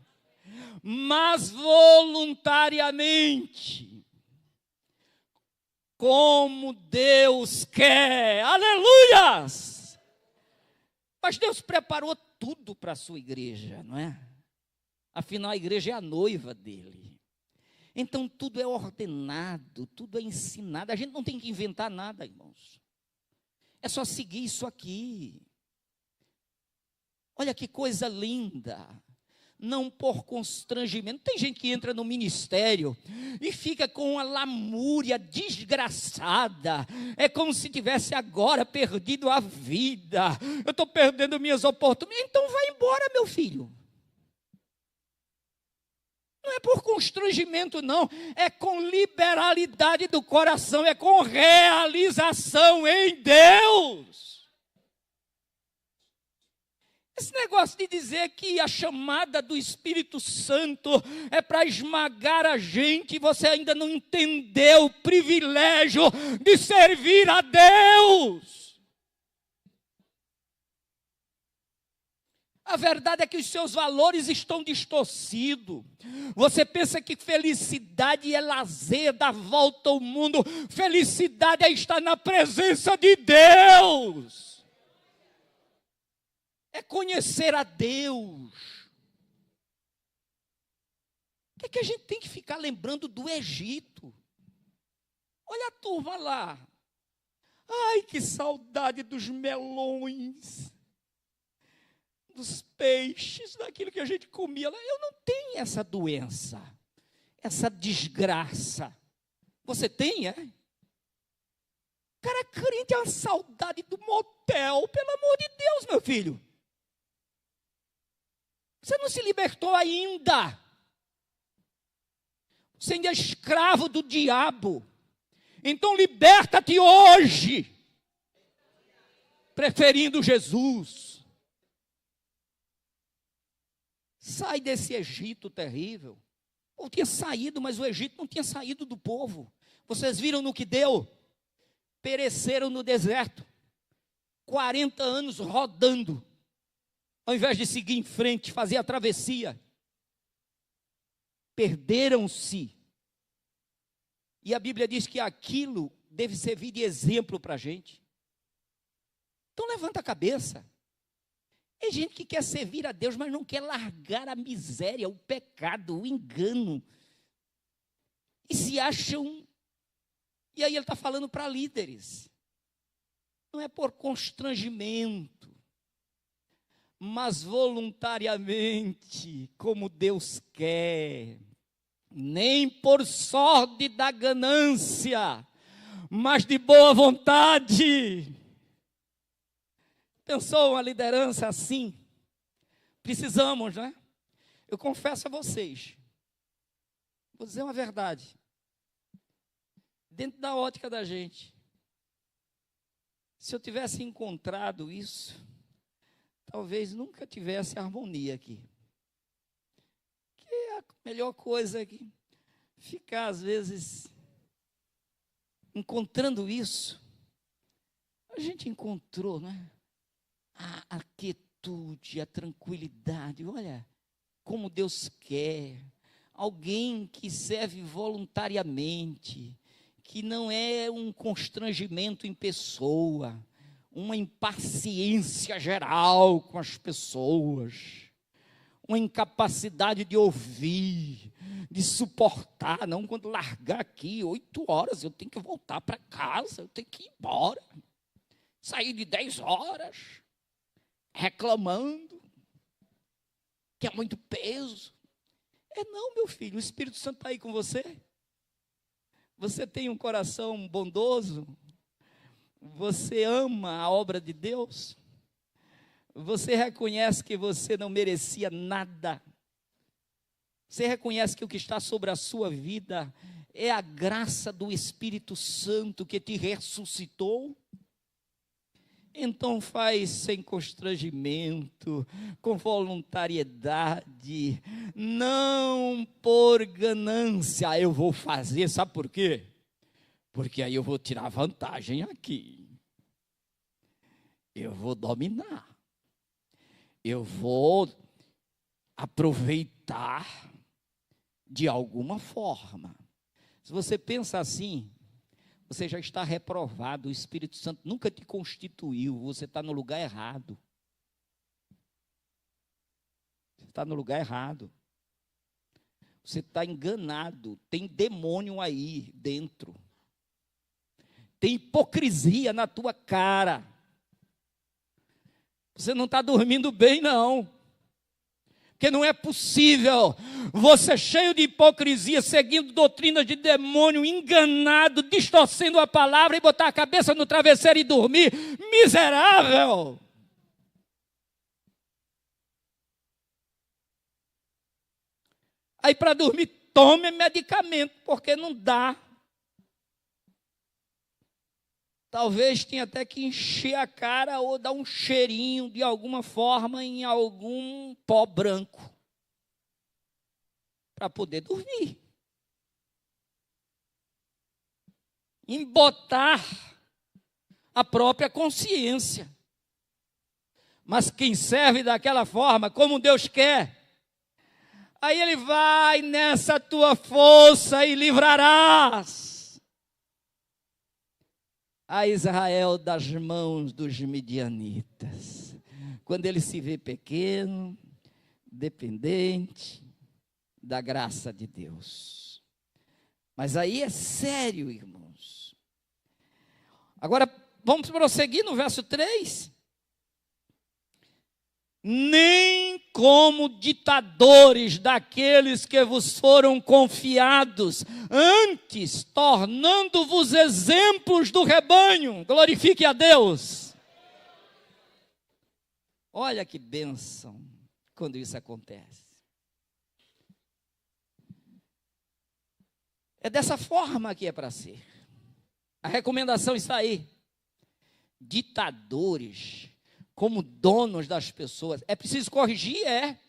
mas voluntariamente, como Deus quer, aleluias! Mas Deus preparou tudo para a sua igreja, não é? Afinal, a igreja é a noiva dele. Então, tudo é ordenado, tudo é ensinado. A gente não tem que inventar nada, irmãos. É só seguir isso aqui. Olha que coisa linda. Não por constrangimento. Tem gente que entra no ministério e fica com uma lamúria desgraçada. É como se tivesse agora perdido a vida. Eu estou perdendo minhas oportunidades. Então vai embora, meu filho. Não é por constrangimento, não. É com liberalidade do coração. É com realização em Deus. Esse negócio de dizer que a chamada do Espírito Santo é para esmagar a gente, você ainda não entendeu o privilégio de servir a Deus. A verdade é que os seus valores estão distorcidos. Você pensa que felicidade é lazer, dar volta ao mundo. Felicidade é estar na presença de Deus. É conhecer a Deus. que é que a gente tem que ficar lembrando do Egito? Olha a turma lá. Ai, que saudade dos melões, dos peixes, daquilo que a gente comia lá. Eu não tenho essa doença, essa desgraça. Você tem, é? Cara, crente é uma saudade do motel, pelo amor de Deus, meu filho. Você não se libertou ainda. Você ainda é escravo do diabo. Então liberta-te hoje, preferindo Jesus. Sai desse Egito terrível. Eu tinha saído, mas o Egito não tinha saído do povo. Vocês viram no que deu? Pereceram no deserto. 40 anos rodando. Ao invés de seguir em frente, fazer a travessia. Perderam-se. E a Bíblia diz que aquilo deve servir de exemplo para a gente. Então levanta a cabeça. Tem gente que quer servir a Deus, mas não quer largar a miséria, o pecado, o engano. E se acham... E aí ele está falando para líderes. Não é por constrangimento, mas voluntariamente, como Deus quer. Nem por sorte da ganância, mas de boa vontade. Pensou uma liderança assim? Precisamos, né? Eu confesso a vocês, vou dizer uma verdade, dentro da ótica da gente, se eu tivesse encontrado isso, talvez nunca tivesse harmonia aqui. A melhor coisa é que ficar, às vezes, encontrando isso. A gente encontrou, né? A quietude, a tranquilidade. Olha, como Deus quer. Alguém que serve voluntariamente, que não é um constrangimento em pessoa, uma impaciência geral com as pessoas. Uma incapacidade de ouvir, de suportar. Não, quando largar aqui, 8 horas, eu tenho que voltar para casa, eu tenho que ir embora. Sair de 10 horas, reclamando, que é muito peso. Não, meu filho, o Espírito Santo está aí com você. Você tem um coração bondoso, você ama a obra de Deus. Você reconhece que você não merecia nada. Você reconhece que o que está sobre a sua vida é a graça do Espírito Santo que te ressuscitou. Então faz sem constrangimento, com voluntariedade, não por ganância. Eu vou fazer, sabe por quê? Porque aí eu vou tirar vantagem aqui. Eu vou dominar. Eu vou aproveitar de alguma forma. Se você pensa assim, você já está reprovado. O Espírito Santo nunca te constituiu. Você está no lugar errado. Você está no lugar errado. Você está enganado. Tem demônio aí dentro. Tem hipocrisia na tua cara. Você não está dormindo bem, não. Porque não é possível você cheio de hipocrisia, seguindo doutrinas de demônio, enganado, distorcendo a palavra e botar a cabeça no travesseiro e dormir. Miserável! Aí para dormir, tome medicamento, porque não dá. Talvez tenha até que encher a cara ou dar um cheirinho de alguma forma em algum pó branco para poder dormir. Embotar a própria consciência. Mas quem serve daquela forma, como Deus quer, aí ele vai nessa tua força e livrarás a Israel das mãos dos midianitas. Quando ele se vê pequeno, dependente, da graça de Deus. Mas aí é sério, irmãos. Agora, vamos prosseguir no verso 3. Nem como ditadores daqueles que vos foram confiados, antes tornando-vos exemplos do rebanho. Glorifique a Deus. Olha que bênção quando isso acontece. É dessa forma que é para ser. A recomendação está aí. Ditadores, como donos das pessoas. É preciso corrigir, é.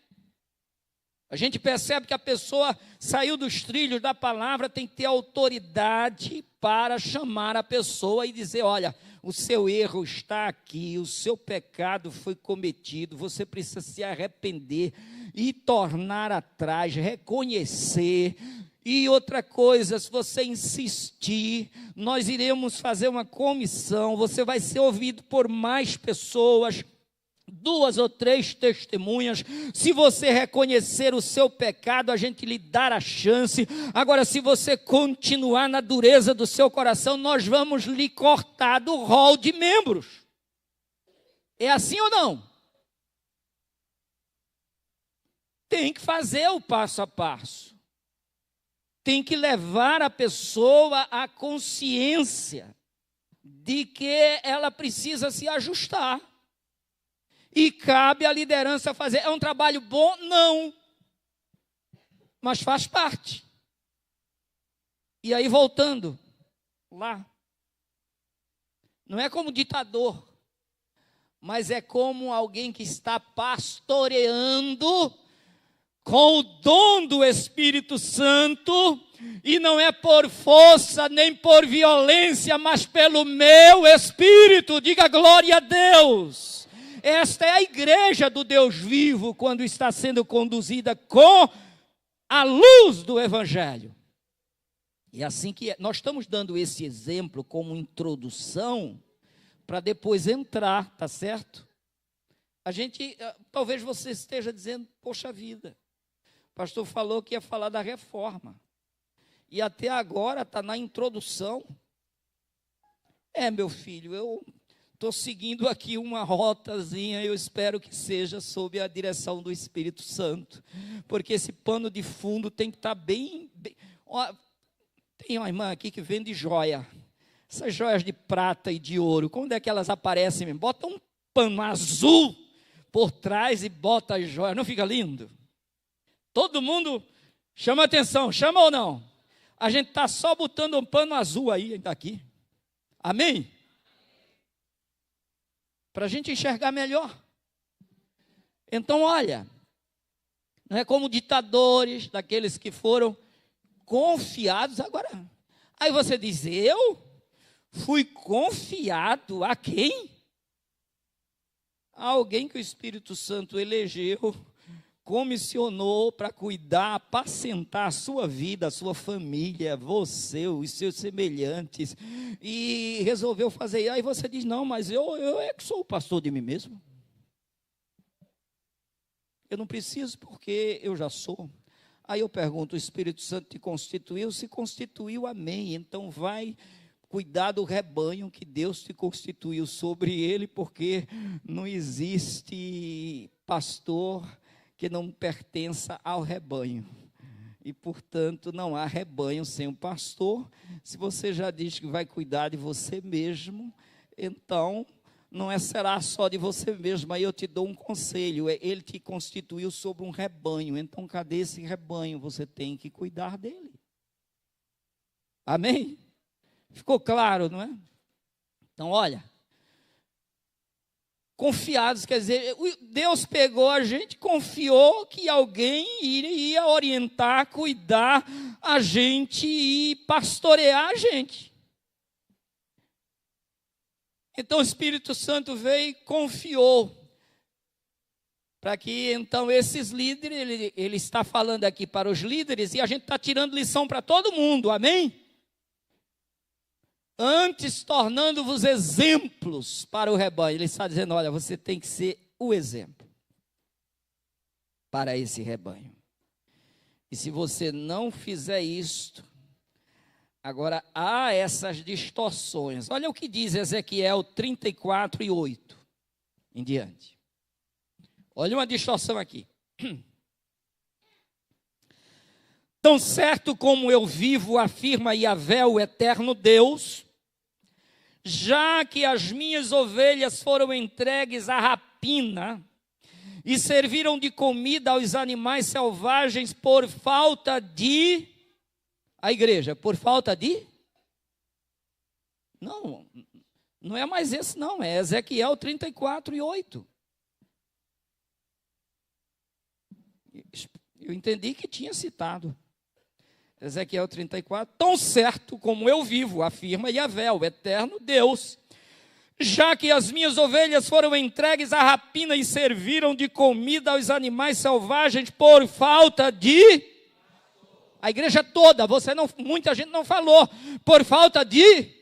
A gente percebe que a pessoa saiu dos trilhos da palavra, tem que ter autoridade para chamar a pessoa e dizer, olha, o seu erro está aqui, o seu pecado foi cometido, você precisa se arrepender e tornar atrás, reconhecer. E outra coisa, se você insistir, nós iremos fazer uma comissão, você vai ser ouvido por mais pessoas, 2 ou 3 testemunhas. Se você reconhecer o seu pecado, a gente lhe dá a chance. Agora, se você continuar na dureza do seu coração, nós vamos lhe cortar do rol de membros. É assim ou não? Tem que fazer o passo a passo. Tem que levar a pessoa à consciência de que ela precisa se ajustar. E cabe à liderança fazer. É um trabalho bom? Não. Mas faz parte. E aí, voltando lá. Não é como ditador, mas é como alguém que está pastoreando com o dom do Espírito Santo, e não é por força nem por violência, mas pelo meu Espírito. Diga glória a Deus. Esta é a igreja do Deus vivo, quando está sendo conduzida com a luz do Evangelho. E assim que nós estamos dando esse exemplo como introdução, para depois entrar, tá certo? A gente, talvez você esteja dizendo, poxa vida, o pastor falou que ia falar da reforma, e até agora está na introdução. Meu filho, eu estou seguindo aqui uma rotazinha, eu espero que seja sob a direção do Espírito Santo, porque esse pano de fundo tem que estar bem. Ó, tem uma irmã aqui que vende joia, essas joias de prata e de ouro, quando é que elas aparecem? Bota um pano azul por trás e bota as joias, não fica lindo? Todo mundo chama atenção, chama ou não? A gente está só botando um pano azul aí, ainda aqui. Amém? Para a gente enxergar melhor. Então, olha, não é como ditadores, daqueles que foram confiados. Agora, aí você diz, eu fui confiado a quem? A alguém que o Espírito Santo elegeu, comissionou para cuidar, apacentar a sua vida, a sua família, você, os seus semelhantes, e resolveu fazer. E aí você diz, não, mas eu é que sou o pastor de mim mesmo. Eu não preciso porque eu já sou. Aí eu pergunto, o Espírito Santo te constituiu? Se constituiu, amém. Então vai cuidar do rebanho que Deus te constituiu sobre ele, porque não existe pastor que não pertença ao rebanho. E, portanto, não há rebanho sem um pastor. Se você já diz que vai cuidar de você mesmo, então não será só de você mesmo. Aí eu te dou um conselho, ele te constituiu sobre um rebanho. Então, cadê esse rebanho? Você tem que cuidar dele. Amém? Ficou claro, não é? Então, olha, confiados, quer dizer, Deus pegou a gente, confiou que alguém iria orientar, cuidar a gente e pastorear a gente. Então o Espírito Santo veio e confiou, para que então esses líderes, ele está falando aqui para os líderes, e a gente está tirando lição para todo mundo, amém? Antes tornando-vos exemplos para o rebanho. Ele está dizendo, olha, você tem que ser o exemplo para esse rebanho. E se você não fizer isto, agora há essas distorções. Olha o que diz Ezequiel 34:8 em diante. Olha uma distorção aqui. Tão certo como eu vivo, afirma Yahvé, o eterno Deus, já que as minhas ovelhas foram entregues à rapina e serviram de comida aos animais selvagens por falta de... A igreja, por falta de... Não é mais esse não, é Ezequiel 34:8. Eu entendi que tinha citado. Ezequiel 34, tão certo como eu vivo, afirma Yahvé, o eterno Deus, já que as minhas ovelhas foram entregues à rapina e serviram de comida aos animais selvagens por falta de... A igreja toda, muita gente não falou, por falta de...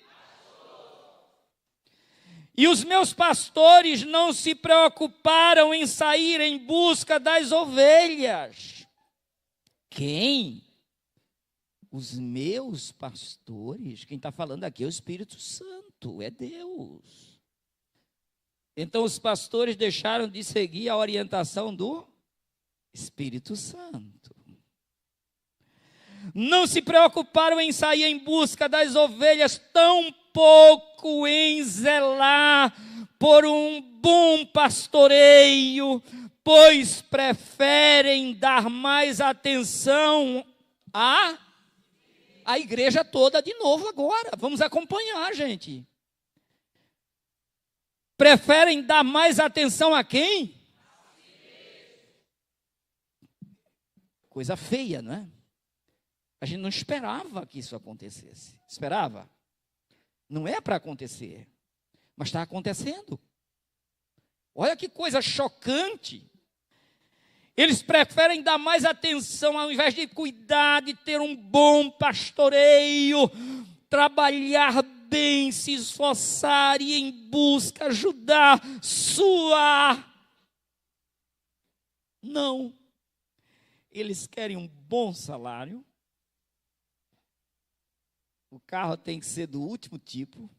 E os meus pastores não se preocuparam em sair em busca das ovelhas. Quem? Os meus pastores. Quem está falando aqui é o Espírito Santo, é Deus. Então os pastores deixaram de seguir a orientação do Espírito Santo. Não se preocuparam em sair em busca das ovelhas, tampouco em zelar por um bom pastoreio, pois preferem dar mais atenção a igreja toda de novo agora. Vamos acompanhar, gente. Preferem dar mais atenção a quem? Coisa feia, não é? A gente não esperava que isso acontecesse. Esperava? Não é para acontecer, mas está acontecendo. Olha que coisa chocante. Eles preferem dar mais atenção, ao invés de cuidar, de ter um bom pastoreio, trabalhar bem, se esforçar, ir em busca, ajudar, suar. Não. Eles querem um bom salário. O carro tem que ser do último tipo.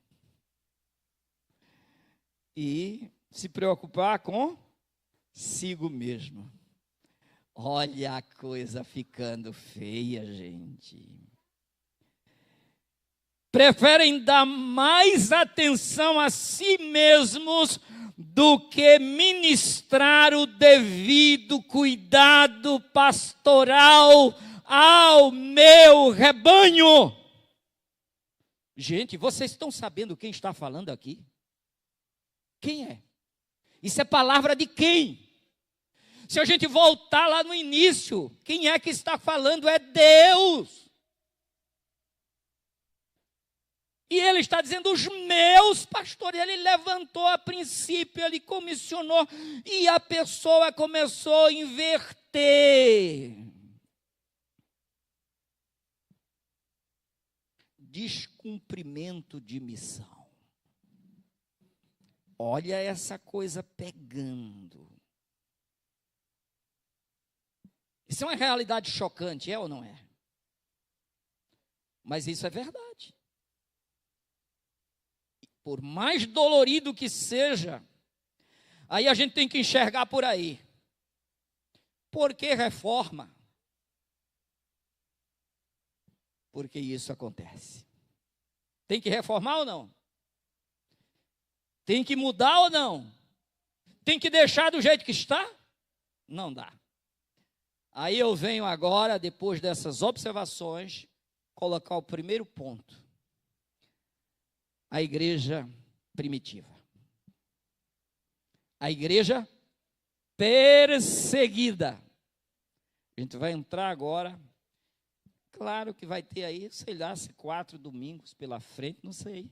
E se preocupar consigo mesmo. Olha a coisa ficando feia, gente. Preferem dar mais atenção a si mesmos do que ministrar o devido cuidado pastoral ao meu rebanho. Gente, vocês estão sabendo quem está falando aqui? Quem é? Isso é palavra de quem? Se a gente voltar lá no início, quem é que está falando? É Deus. E ele está dizendo, os meus pastores. Ele levantou a princípio, ele comissionou, e a pessoa começou a inverter. Descumprimento de missão. Olha essa coisa pegando. Isso é uma realidade chocante, é ou não é? Mas isso é verdade. Por mais dolorido que seja, aí a gente tem que enxergar por aí. Por que reforma? Porque isso acontece. Tem que reformar ou não? Tem que mudar ou não? Tem que deixar do jeito que está? Não dá. Aí eu venho agora, depois dessas observações, colocar o primeiro ponto. A igreja primitiva. A igreja perseguida. A gente vai entrar agora. Claro que vai ter aí, sei lá, 4 domingos pela frente, não sei.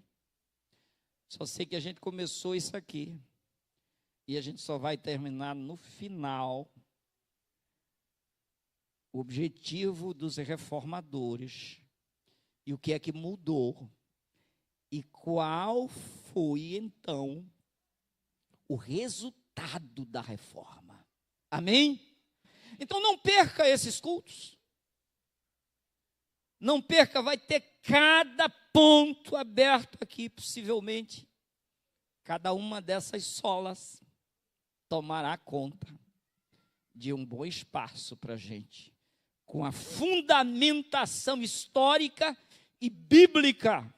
Só sei que a gente começou isso aqui. E a gente só vai terminar no final. O objetivo dos reformadores. E o que é que mudou. E qual foi, então, o resultado da reforma. Amém? Então não perca esses cultos. Não perca, vai ter cada ponto aberto aqui, possivelmente. Cada uma dessas solas tomará conta de um bom espaço para a gente, com a fundamentação histórica e bíblica,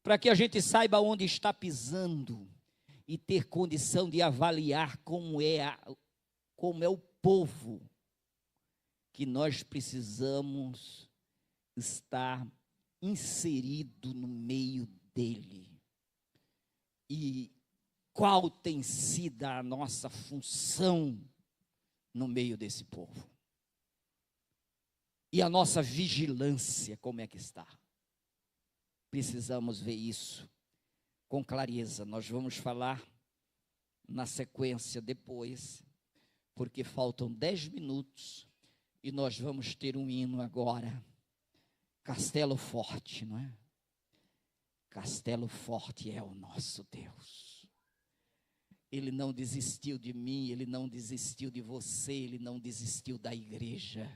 para que a gente saiba onde está pisando e ter condição de avaliar como é o povo que nós precisamos estar inserido no meio dele. E qual tem sido a nossa função no meio desse povo? E a nossa vigilância, como é que está? Precisamos ver isso com clareza. Nós vamos falar na sequência depois, porque faltam 10 minutos e nós vamos ter um hino agora. Castelo Forte, não é? Castelo Forte é o nosso Deus. Ele não desistiu de mim, Ele não desistiu de você, Ele não desistiu da igreja.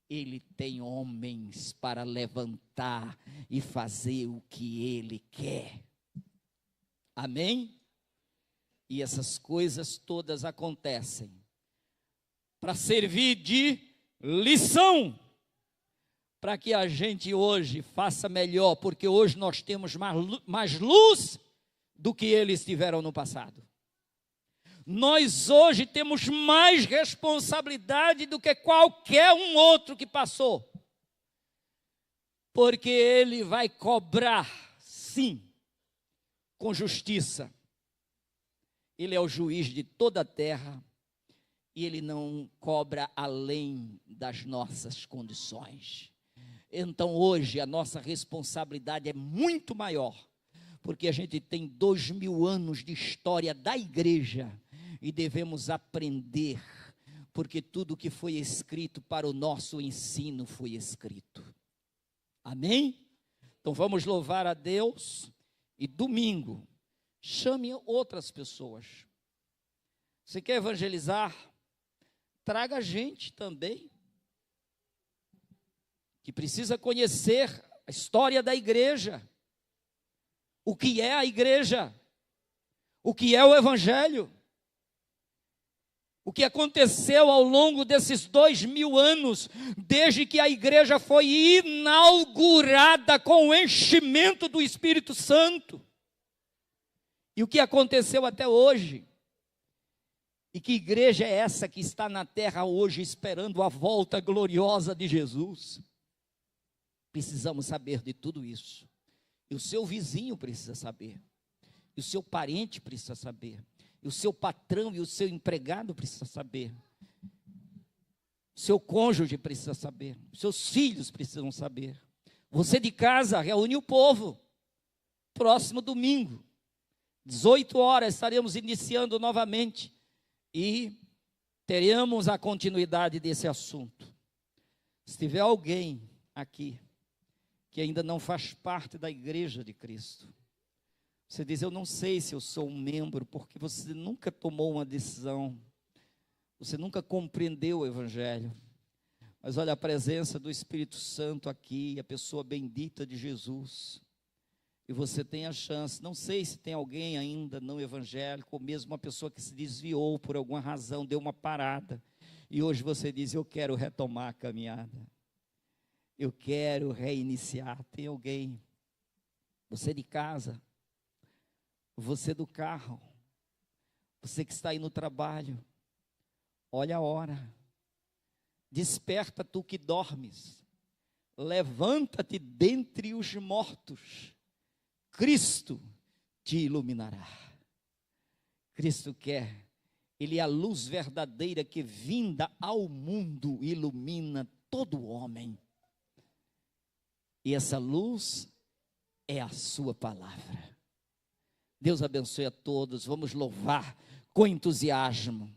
Ele tem homens para levantar e fazer o que Ele quer. Amém? E essas coisas todas acontecem para servir de lição, para que a gente hoje faça melhor, porque hoje nós temos mais luz do que eles tiveram no passado. Nós hoje temos mais responsabilidade do que qualquer um outro que passou. Porque Ele vai cobrar, sim, com justiça. Ele é o juiz de toda a terra e Ele não cobra além das nossas condições. Então hoje a nossa responsabilidade é muito maior, porque a gente tem 2000 anos de história da igreja e devemos aprender, porque tudo que foi escrito para o nosso ensino foi escrito. Amém? Então vamos louvar a Deus e domingo chame outras pessoas. Você quer evangelizar? Traga gente também que precisa conhecer a história da igreja. O que é a igreja? O que é o evangelho? O que aconteceu ao longo desses 2000 anos, desde que a igreja foi inaugurada com o enchimento do Espírito Santo. E o que aconteceu até hoje. E que igreja é essa que está na terra hoje esperando a volta gloriosa de Jesus? Precisamos saber de tudo isso. E o seu vizinho precisa saber. E o seu parente precisa saber. E o seu patrão e o seu empregado precisam saber. O seu cônjuge precisa saber. Os seus filhos precisam saber. Você de casa, reúne o povo. Próximo domingo, 18 horas, estaremos iniciando novamente. E teremos a continuidade desse assunto. Se tiver alguém aqui que ainda não faz parte da igreja de Cristo, você diz, eu não sei se eu sou um membro, porque você nunca tomou uma decisão, você nunca compreendeu o evangelho, mas olha a presença do Espírito Santo aqui, a pessoa bendita de Jesus, e você tem a chance. Não sei se tem alguém ainda não evangélico, ou mesmo uma pessoa que se desviou por alguma razão, deu uma parada, e hoje você diz, eu quero retomar a caminhada, eu quero reiniciar. Tem alguém, você de casa, você do carro, você que está aí no trabalho, olha a hora, desperta tu que dormes, levanta-te dentre os mortos, Cristo te iluminará. Cristo quer, Ele é a luz verdadeira que vinda ao mundo ilumina todo homem. E essa luz é a sua palavra. Deus abençoe a todos, vamos louvar com entusiasmo.